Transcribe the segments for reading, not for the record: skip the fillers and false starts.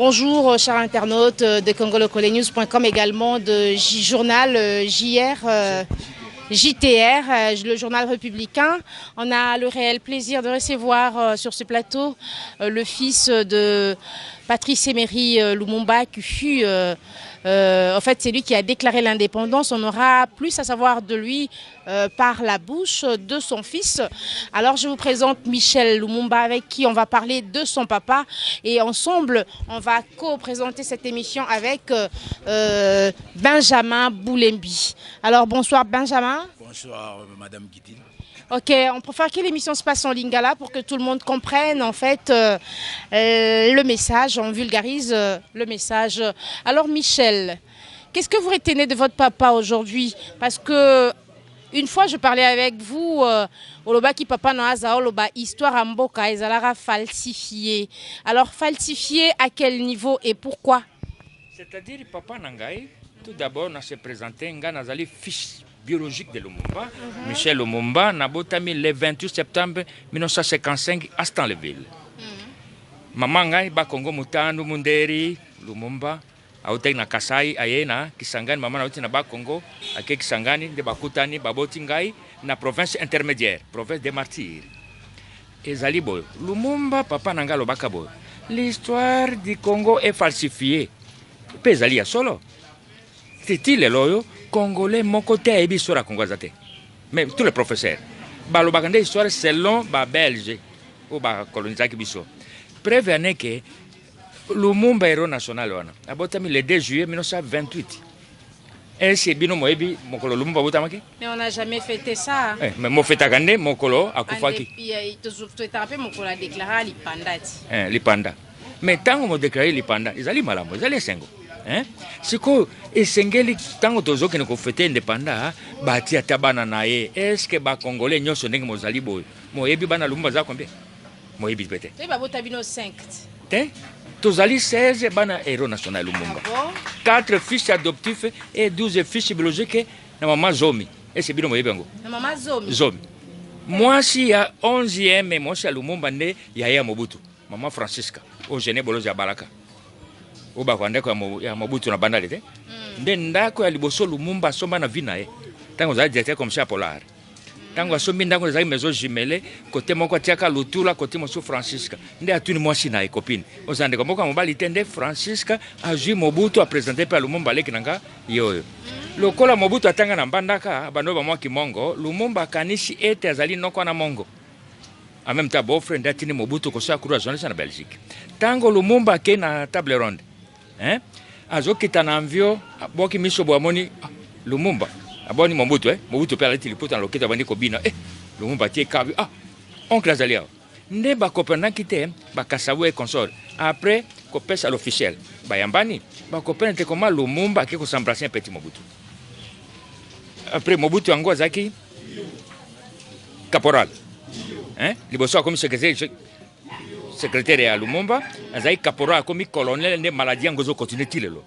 Bonjour chers internautes de congolocolenews.com, également de journal JR, JTR, le journal républicain. On a le réel plaisir de recevoir sur ce plateau le fils de Patrice Emery Lumumba qui fut... en fait, c'est lui qui a déclaré l'indépendance. On aura plus à savoir de lui par la bouche de son fils. Alors, je vous présente Michel Lumumba, avec qui on va parler de son papa. Et ensemble, on va co-présenter cette émission avec Benjamin Boulembi. Alors, bonsoir Benjamin. Bonsoir Madame Guitine. Ok, on préfère que l'émission se passe en lingala pour que tout le monde comprenne en fait le message, on vulgarise le message. Alors Michel, qu'est-ce que vous retenez de votre papa aujourd'hui? Parce que une fois je parlais avec vous, Oloba qui papa naza Oloba histoire amboka ezalara falsifiée. Alors falsifiée à quel niveau et pourquoi? C'est-à-dire papa Nangai, tout d'abord on s'est présenté Nganazali fils biologique de Lumumba, Michel Lumumba, Nabotami le 28 septembre 1955 à Stanleyville. Maman ngai ba Congo Mutanu Munderi Lumumba, autek na Kasai ayena Kisangani maman autek na ba Congo, ake Kisangani de bakutani baboti ngai na province intermédiaire, province des martyrs. Ezali boy, Lumumba papa nanga lobaka boy. L'histoire du Congo est falsifiée. Pezali ya solo. C'est-il le Congolais, mon côté a été sur la Congolais. Mais tous les professeurs. Le bagande histoire selon les Belges ou les colonisateurs qui sont. Prévenez que Lumumba héros national a le 2 juillet 1928. Et c'est bien moebi mon colo Lumumba botamaki. Mais on n'a jamais fêté ça. Mais mon fait agande mon colo a kufaki. Et tu te rappelles mon colo a déclaré l'ipanda. L'ipanda. Mais tant qu'on a déclaré l'ipanda, ils allaient mal, ils allaient sengo. C'est que esengeli tango tozo que nous fêter indépendant bati atabana nae est-ce que ba congolais nyonso ndenge mozali boy moyebi bana lumba za combien moyebi bete te ba botabino 5 te tozali 16 bana héros national Lumumba 4 fils adoptifs et 12 fils biologiques na maman Zomi et c'est bino moyebi ngo na maman Zomi moi si ya 11e moi si Lumumba ne ya Mobutu maman Francisca au Gené Boloza Baraka oba kwandeko ya Mobutu na bandali te ndako ya liboso Lumumba somba na vina tango za directeur comme ça polar tango asombi ndako za maison jumelle côté moko tiaka lutula côté moso Francisca nde atuni mwasi na copine ozande komoko mobali tende Francisca a Mobutu a présenté par Lumumba leki nanga yoyo lokola Mobutu atanga na bandaka bano ba mwa kimongo Lumumba kanisi ete azali noko na mongo en même temps beau-frère d'atini Mobutu ko sa kura journaliste na Belgique tango Lumumba ke na table ronde azokita na mvio boki miso boamoni Lumumba aboni Mobutu Mobutu pe alati lipoto na lokita bandi kobina Lumumba tie kabi oncle Azalia nde ba copain kite ba kasawe consort après kopesa l'officiel bayambani ba copain te koma Lumumba ke ko s'embrasser un petit Mobutu après Mobutu ango zaki caporal liboso comme secrétaire à Lumumba, azai caporal comme colonel ne maladie ngozo continue tilelo.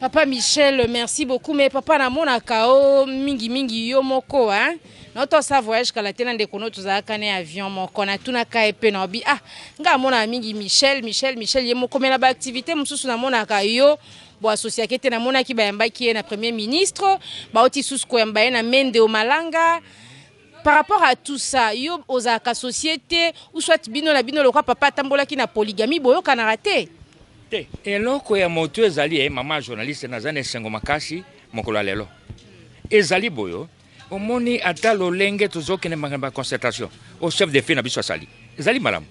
Papa Michel, merci beaucoup mais papa na mona kao mingi yo moko notre sa voyage kala tena ndeko no tuzaka ne avion moko na tuna ka epe na bi nga mona mingi Michel ye moko mena ba activité mususu na mona ka yo bo associé ke tena mona ki ba yamba ki na premier ministre ba oti susu ko yamba na mende o malanga. Par rapport à tout ça, yo ozaka société ou soit bino la bino le roi papa tambola ki na polygamie boyo kana raté. Et loko ya moto ezali maman journaliste na zane sengo makasi mokolo lelo. Ezali boyo omoni ata lolenge tozoke ne mangamba concentration au chef de file na biso sali. Ezali malamu.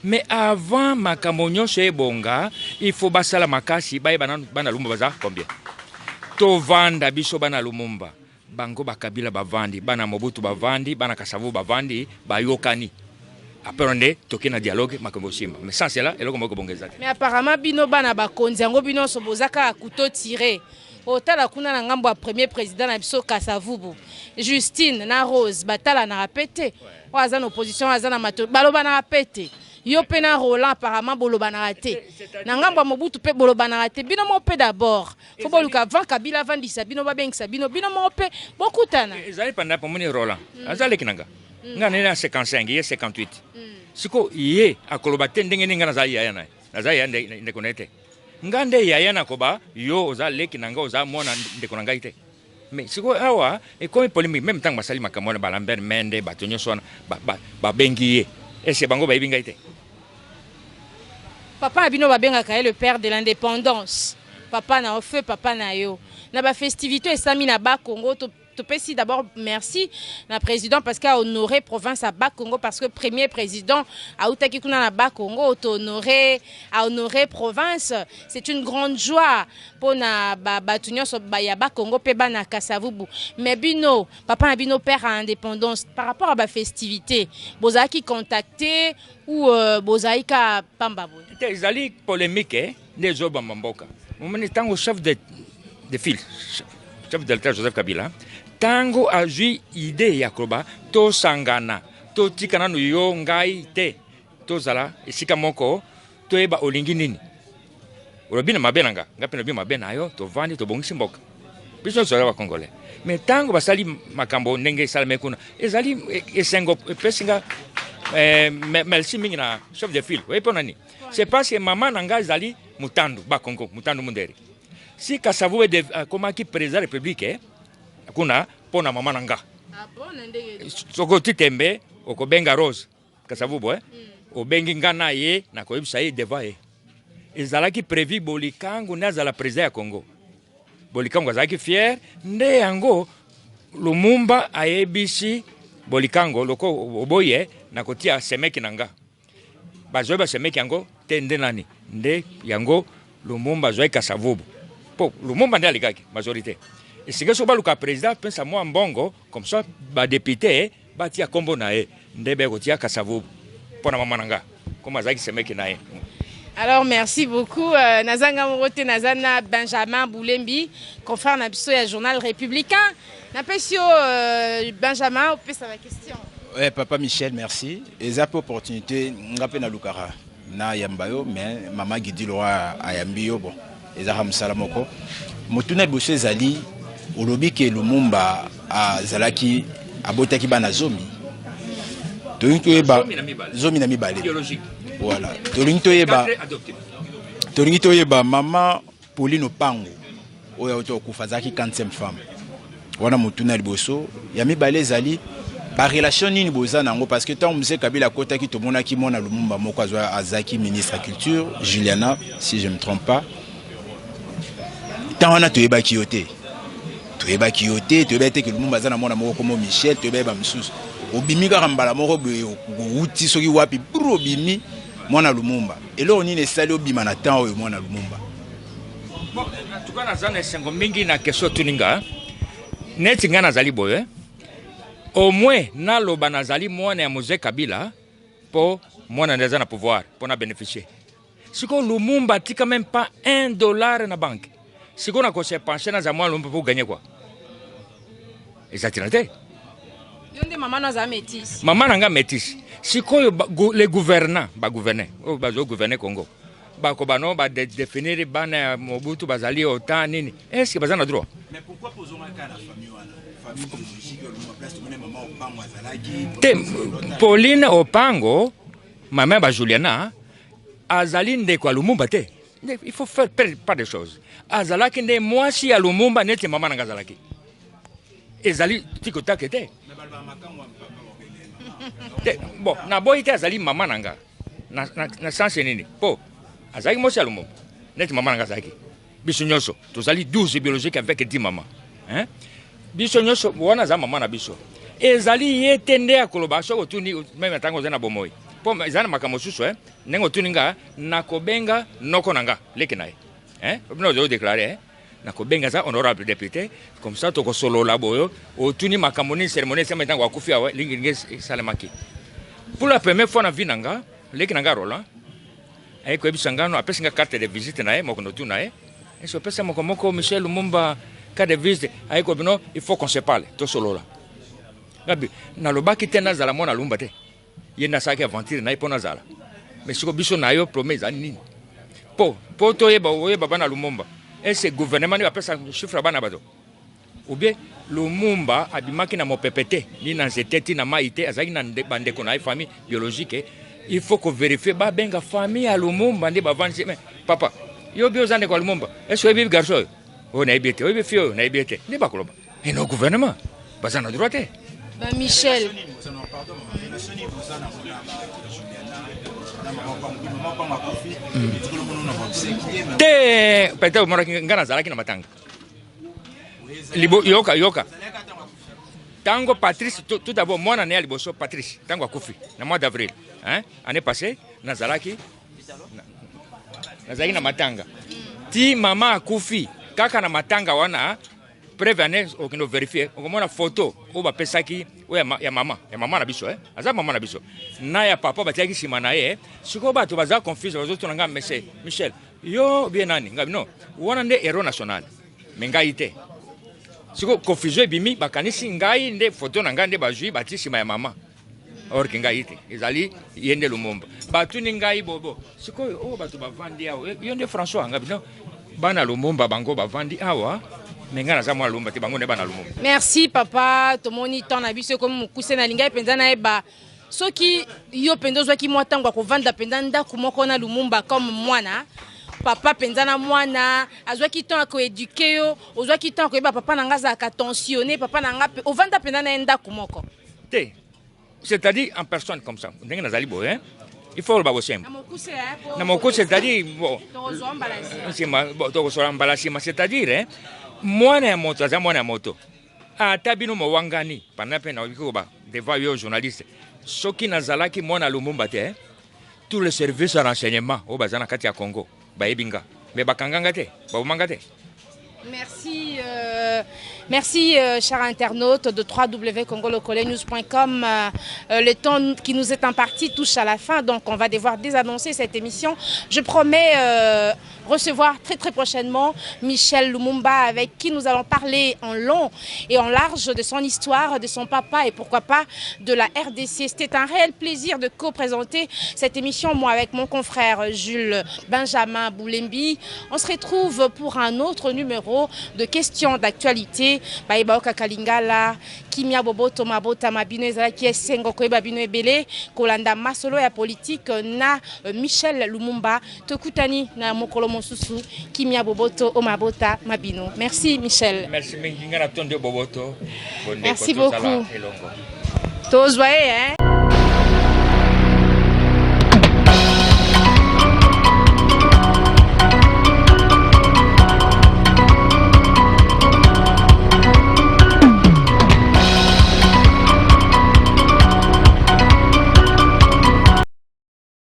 Mais avant makamonyo se bonga, il faut basala makasi baye bana Lumumba baza combien. To vanda biso bana Lumumba. Bango bakabila bavandi bana Mobutu bavandi bana Kasavu bavandi bayokani après on est toqué na dialogue makambo simba mais sans cela eloko moko bongeza mais apparemment bino bana bakonzi yango bino so bozaka couteau tiré otala kuna na ngambo ya premier président na biso Kasavubu Justine na Rose batala na rapete waza na opposition waza na mato baloba na rapete yo pena Roland apparemment boloba na raté na ngambo Mobutu pe boloba na raté bino mo pe d'abord faut boluka avant Kabila vandisa bino babengisa bino mo pe bokutana ezali panda pomoni Roland azali kinanga ngana na 55 ye 58 siko ye akoloba tendenge ninga nazali yana naza ya ndeko na ete ngande yaya na koba yo oza leki nanga oza mwana ndeko na ngai te mais siko awa ekomi polémique même tant basali makambo na Lambert Mende bato nyonso wana babengi ye ese bango bayebi ngai te. Papa abino babengaka le père de l'indépendance. Papa na feu, papa na yo. Na ba festivité esami na ba Congo to pesi d'abord merci na président parce qu'a honoré province à Bas Congo parce que premier président a outaki kuna na Bas Congo a honoré province. C'est une grande joie pour na batunyo so ba ya Bas Congo pe ba na Kasavubu. Mais bino papa na bino père à indépendance par rapport à ba festivité bozaki contacté ou bozaki ka pamba bo. Ezali polémique des oba mamboka. Momani tango chef de file chef de l'État Joseph Kabila tango azui idée ya koba to sangana to tikana no yo ngai te to zala esika moko to eba olingi nini urobina mabenanga ngapi no bi mabena yo to vandi to bongisi mboka biso so wa congolais mais tango basali makambo ndenge salme kuna ezali esengo pesinga merci mingi na chef de file we ponani c'est parce que maman nanga ezali mutandu ba Congo mutandu munderi si Kasavubu de komaki président république kuna pona mama nanga soko titembe okobenga Rose Kasavubu obengi ngana ye na koyebisa ye deva ye ezalaki prévu bolikango nazala président ya Congo bolikango azalaki fier nde yango Lumumba ayebisi bolikango loko oboye na kotia semeki nanga bazoba semeki yango tende nani nde yango Lumumba zoe Kasavubu po Lumumba nde alikaki majorité et si que baluka président pense à moi mbongo comme ça ba député batia kombo na e ndebe kotia Kasavubu pona mama nanga comme azaki semeki na e. Alors merci beaucoup Nazanga Morote Nazana Benjamin Boulembi confrère na biso ya journal républicain na pesio Benjamin on peut sa question. Ouais, papa Michel, merci. Et ça pour opportunité ngape na lukara na yambayo mais mama Gidi Lora ayambiyo bon. Et ça hamsala moko. Motuna boshe zali olobi ke Lumumba azalaki abotaki bana zomi. Tolinto yeba zomi na mibale. Biologique. Voilà. Tolinto yeba mama Pauline Pango. Oya oto kufazaki 40e femme. Wana motuna liboso ya mibale zali ba relation nini boza nango parce que tant monsieur Kabila kota ki tomona ki mona Lumumba moko azaki ministre de la culture Juliana si je me trompe pas. Tant on a toyeba kiyote toyeba te que Lumumba za na mona moko comme Michel toyeba msusu obimi ka mbala moko uti soki wapi pour obimi mona Lumumba et là on est sali obima na temps oyo mona Lumumba. Bon en tout cas na zana sengo mingi na question tuninga neti ngana zali boye au moins na loba nazali mwana ya Mzee Kabila pour mwana ndeza na pouvoir pour na bénéficier siko Lumumba tika même pas $1 na banque siko na ko se penser na za mwana Lumumba pour gagner quoi exactement yonde mama na za métis mama nanga métis siko les gouvernants ba gouverner o ba zo gouverner Congo ba ko bano ba définir bana Mobutu bazali autant nini est-ce que bazana droit mais pourquoi posons un cas la famille Pauline Opango maman ba Juliana azali ndeko Lumumba te il faut faire pas de choses azalaki nde mwasi ya Lumumba neti mama nanga azalaki ezali tikota kete bon na boy te azali mama nanga na sens nini po azali mwasi ya Lumumba neti mama nanga azalaki biso nyonso tozali 12 biologique avec 10 maman hein biso nyonso wana za mama na biso ezali yetende akoloba soko tuni même tango zana bomoi po zana makambo susu nengo tuninga nakobenga noko nanga leki nae bino zo déclarer nakobenga za honorable député comme ça toko solo la boyo otuni makambo ni cérémonie sema tango akufia lingi salemaki pour la première fois na vie nanga leki nanga rola ay ko bisangano apesinga carte de visite nae moko no tunae eso pesa moko Michel Lumumba carte de visite ay ko bino il faut qu'on se parle to solo la gabi na lobaki tena zala mona Lumumba te yena saki aventure na ipona zala mais siko biso na yo promesse nini po to yeba bana Lumumba et ce gouvernement ni apesa chiffre bana bato ou bien Lumumba abimaki na mopepete ni na zeteti na maite azaki na bandeko na famille biologique il faut qu'on vérifie ba benga famille à Lumumba ndi bavandi mais papa yo bio zande kwa Lumumba est-ce que bibi garçon on aébité oui fio on a ébité ndi bakoloba et nos gouvernements bazana droit ba Michel te peut-être mora ngana zalaki na matanga libo yoka tango Patrice tout d'abord moi na liboso Patrice tango akufi na mois d'avril hein année passée nazalaki na matanga ti mama akufi kaka na matanga wana prévenir okino vérifier okomona photo o ba pesaki o ya mama na biso aza mama na biso na ya papa batiaki sima na ye siko bato baza confuse bazoto nga monsieur Michel yo bien nani ngabi no wana nde héros national mais ngai te siko confusion bimi bakanisi ngai nde photo na ngai nde bazui bati sima ya mama or ke ngai te ezali yende Lumumba batu ni ngai bobo siko o bato bavandi awo yo nde François ngabi no bana Lumumba bango bavandi awa. Merci papa tomoni temps na biso comme mukuse na linga penza na eba soki yo pendo zwaki mwa tango ko vanda penda ndako moko na Lumumba comme mwana papa penza na mwana azwaki temps ko éduquer yo ozwaki temps ko eba papa nanga za ka tensionner papa nanga o vanda penda na ndako moko te c'est-à-dire en personne comme ça ndenge nazali bo hein il faut le babosemba na mokuse c'est-à-dire bon c'est-à-dire mwana ya moto aza mwana ya moto ata bino mowangani pendant pe na bikoba devant yo journaliste soki nazalaki mwana Lumumba te tous les services de renseignement au bazana kati ya Congo bayebinga mais bakanganga te baumanga te. Merci, chers internautes de www.congolocolenews.com. Le temps qui nous est imparti touche à la fin, donc on va devoir désannoncer cette émission. Je promets recevoir très prochainement Michel Lumumba, avec qui nous allons parler en long et en large de son histoire, de son papa et pourquoi pas de la RDC. C'était un réel plaisir de co-présenter cette émission, moi avec mon confrère Jules Benjamin Boulembi. On se retrouve pour un autre numéro de questions d'actualité. Baïbaoka Kalingala, Kimia Boboto Mabota Mabino Ezalaki Esengo Koeba Bino Ebele, Kolanda Masolo ya politique na Michel Lumumba, Tokutani na Mokolo Mosusu, Kimia Boboto Omabota Mabino. Merci Michel. Merci Mingingara Tonde Boboto. Merci beaucoup. Tous voyez, hein.